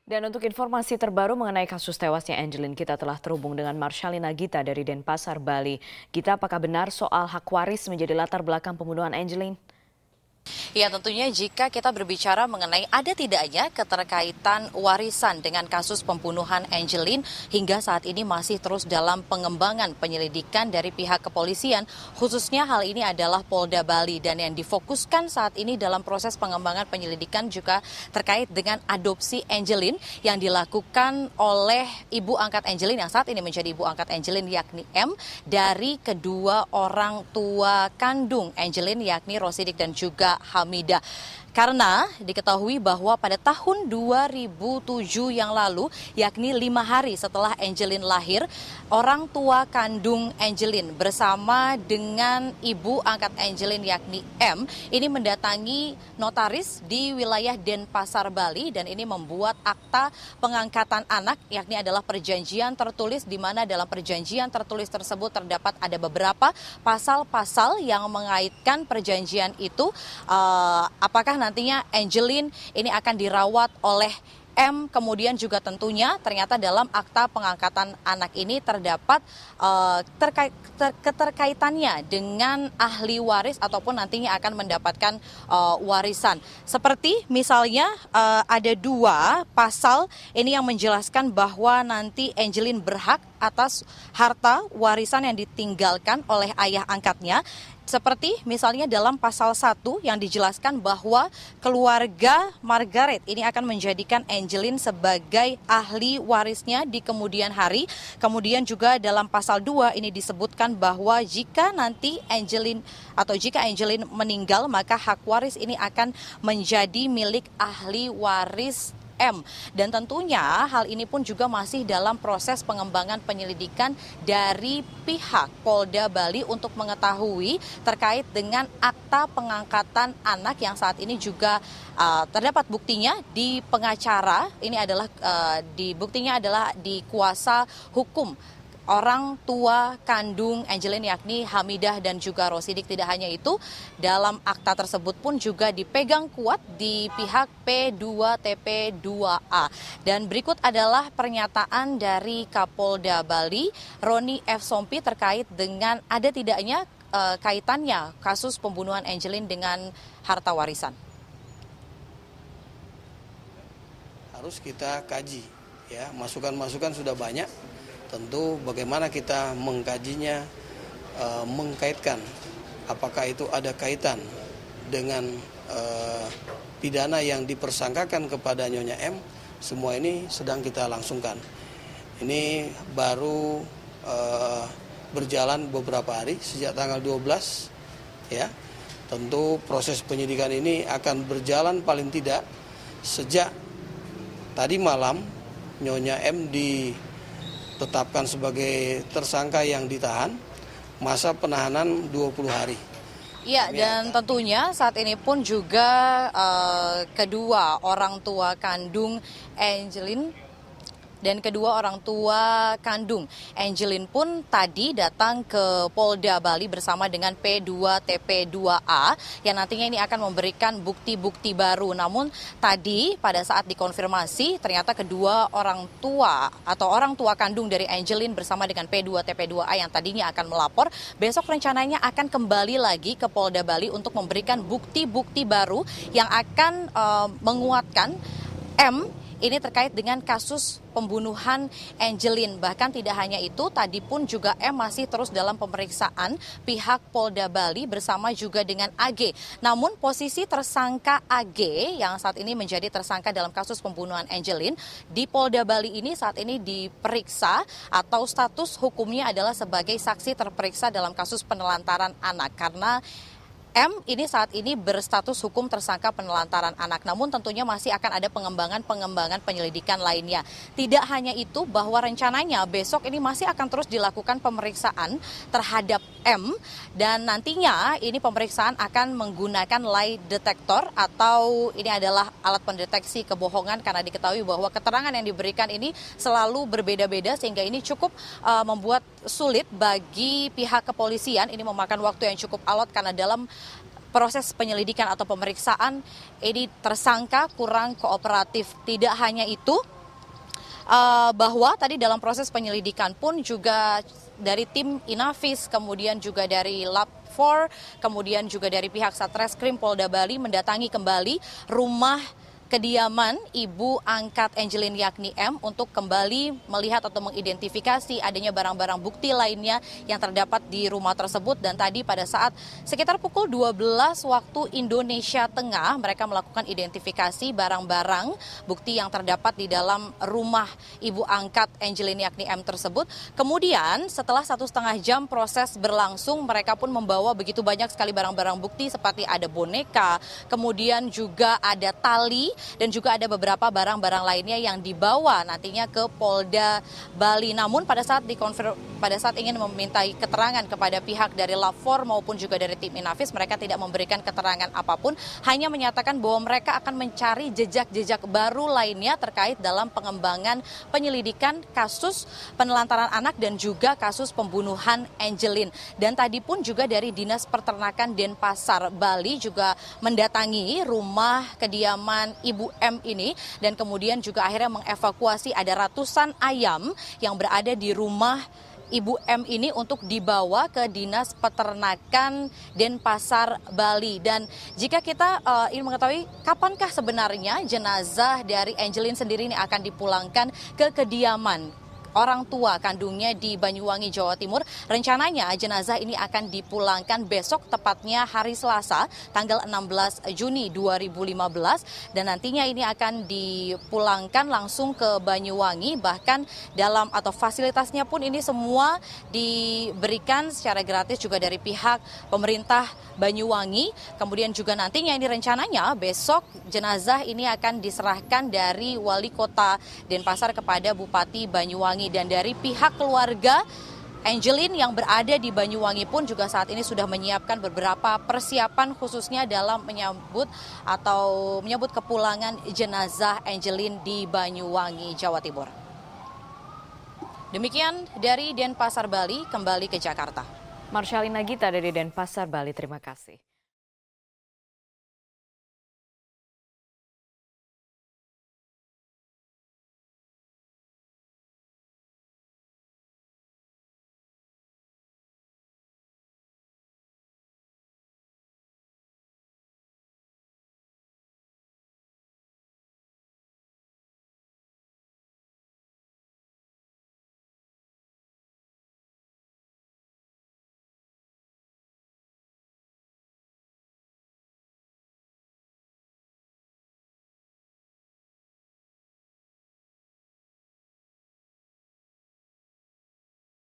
Dan untuk informasi terbaru mengenai kasus tewasnya Angelin, kita telah terhubung dengan Marshalina Gita dari Denpasar, Bali. Gita, apakah benar soal hak waris menjadi latar belakang pembunuhan Angelin? Ya, tentunya jika kita berbicara mengenai ada tidaknya keterkaitan warisan dengan kasus pembunuhan Angelin, hingga saat ini masih terus dalam pengembangan penyelidikan dari pihak kepolisian, khususnya hal ini adalah Polda Bali, dan yang difokuskan saat ini dalam proses pengembangan penyelidikan juga terkait dengan adopsi Angelin yang dilakukan oleh ibu angkat Angelin yang saat ini menjadi ibu angkat Angelin, yakni M, dari kedua orang tua kandung Angelin, yakni Rosidik dan juga Hamidah. Karena diketahui bahwa pada tahun 2007 yang lalu, yakni 5 hari setelah Angelin lahir, orang tua kandung Angelin bersama dengan ibu angkat Angelin yakni M ini mendatangi notaris di wilayah Denpasar, Bali, dan ini membuat akta pengangkatan anak, yakni adalah perjanjian tertulis, di mana dalam perjanjian tertulis tersebut terdapat ada beberapa pasal-pasal yang mengaitkan perjanjian itu, apakah nantinya Angelin ini akan dirawat oleh M, kemudian juga tentunya ternyata dalam akta pengangkatan anak ini terdapat keterkaitannya dengan ahli waris ataupun nantinya akan mendapatkan warisan. Seperti misalnya ada 2 pasal ini yang menjelaskan bahwa nanti Angelin berhak atas harta warisan yang ditinggalkan oleh ayah angkatnya. Seperti misalnya dalam pasal 1 yang dijelaskan bahwa keluarga Margaret ini akan menjadikan Angelin sebagai ahli warisnya di kemudian hari. Kemudian juga dalam pasal 2 ini disebutkan bahwa jika nanti Angelin meninggal, maka hak waris ini akan menjadi milik ahli waris M. Dan tentunya hal ini pun juga masih dalam proses pengembangan penyelidikan dari pihak Polda Bali untuk mengetahui terkait dengan akta pengangkatan anak yang saat ini juga terdapat buktinya di pengacara. Ini adalah buktinya adalah di kuasa hukum orang tua kandung Angelin, yakni Hamidah dan juga Rosidik. Tidak hanya itu, dalam akta tersebut pun juga dipegang kuat di pihak P2TP2A. Dan berikut adalah pernyataan dari Kapolda Bali, Roni F. Sompi, terkait dengan ada tidaknya kaitannya kasus pembunuhan Angelin dengan harta warisan. Harus kita kaji, ya, masukan-masukan sudah banyak. Tentu bagaimana kita mengkajinya, mengkaitkan apakah itu ada kaitan dengan pidana yang dipersangkakan kepada Nyonya M, semua ini sedang kita langsungkan. Ini baru berjalan beberapa hari, sejak tanggal 12, ya. Tentu proses penyidikan ini akan berjalan paling tidak sejak tadi malam Nyonya M ditetapkan sebagai tersangka yang ditahan, masa penahanan 20 hari. Ya, dan tentunya saat ini pun juga kedua orang tua kandung Angelin dan kedua orang tua kandung Angelin pun tadi datang ke Polda Bali bersama dengan P2TP2A yang nantinya ini akan memberikan bukti-bukti baru. Namun tadi pada saat dikonfirmasi ternyata kedua orang tua atau orang tua kandung dari Angelin bersama dengan P2TP2A yang tadinya akan melapor, besok rencananya akan kembali lagi ke Polda Bali untuk memberikan bukti-bukti baru yang akan menguatkan M ini terkait dengan kasus pembunuhan Angelin. Bahkan tidak hanya itu, tadi pun juga M masih terus dalam pemeriksaan pihak Polda Bali bersama juga dengan AG. Namun posisi tersangka AG yang saat ini menjadi tersangka dalam kasus pembunuhan Angelin di Polda Bali ini saat ini diperiksa atau status hukumnya adalah sebagai saksi terperiksa dalam kasus penelantaran anak, karena M ini saat ini berstatus hukum tersangka penelantaran anak. Namun tentunya masih akan ada pengembangan penyelidikan lainnya. Tidak hanya itu, bahwa rencananya besok ini masih akan terus dilakukan pemeriksaan terhadap M, dan nantinya ini pemeriksaan akan menggunakan lie detector atau ini adalah alat pendeteksi kebohongan, karena diketahui bahwa keterangan yang diberikan ini selalu berbeda-beda sehingga ini cukup membuat sulit bagi pihak kepolisian. Ini memakan waktu yang cukup alot karena dalam proses penyelidikan atau pemeriksaan ini tersangka kurang kooperatif. Tidak hanya itu, bahwa tadi dalam proses penyelidikan pun juga dari tim Inavis, kemudian juga dari Lab 4, kemudian juga dari pihak Satreskrim Polda Bali mendatangi kembali rumah kediaman ibu angkat Angelin yakni M untuk kembali melihat atau mengidentifikasi adanya barang-barang bukti lainnya yang terdapat di rumah tersebut. Dan tadi pada saat sekitar pukul 12 waktu Indonesia Tengah mereka melakukan identifikasi barang-barang bukti yang terdapat di dalam rumah ibu angkat Angelin yakni M tersebut. Kemudian setelah 1,5 jam proses berlangsung, mereka pun membawa begitu banyak sekali barang-barang bukti seperti ada boneka, kemudian juga ada tali, dan juga ada beberapa barang-barang lainnya yang dibawa nantinya ke Polda Bali. Namun pada saat ingin memintai keterangan kepada pihak dari Lab 4 maupun juga dari tim Inavis, mereka tidak memberikan keterangan apapun, hanya menyatakan bahwa mereka akan mencari jejak-jejak baru lainnya terkait dalam pengembangan penyelidikan kasus penelantaran anak dan juga kasus pembunuhan Angelin. Dan tadi pun juga dari Dinas Peternakan Denpasar Bali juga mendatangi rumah kediaman Ibu M ini dan kemudian juga akhirnya mengevakuasi ada ratusan ayam yang berada di rumah Ibu M ini untuk dibawa ke Dinas Peternakan Denpasar Bali. Dan jika kita ingin mengetahui kapankah sebenarnya jenazah dari Angelin sendiri ini akan dipulangkan ke kediaman orang tua kandungnya di Banyuwangi, Jawa Timur. Rencananya jenazah ini akan dipulangkan besok, tepatnya hari Selasa, tanggal 16 Juni 2015. Dan nantinya ini akan dipulangkan langsung ke Banyuwangi. Bahkan dalam atau fasilitasnya pun ini semua diberikan secara gratis juga dari pihak pemerintah Banyuwangi. Kemudian juga nantinya ini rencananya besok jenazah ini akan diserahkan dari Wali Kota Denpasar kepada Bupati Banyuwangi. Dan dari pihak keluarga Angelin yang berada di Banyuwangi pun juga saat ini sudah menyiapkan beberapa persiapan khususnya dalam menyambut kepulangan jenazah Angelin di Banyuwangi, Jawa Timur. Demikian dari Denpasar Bali, kembali ke Jakarta. Marsyalina Gita dari Denpasar Bali, terima kasih.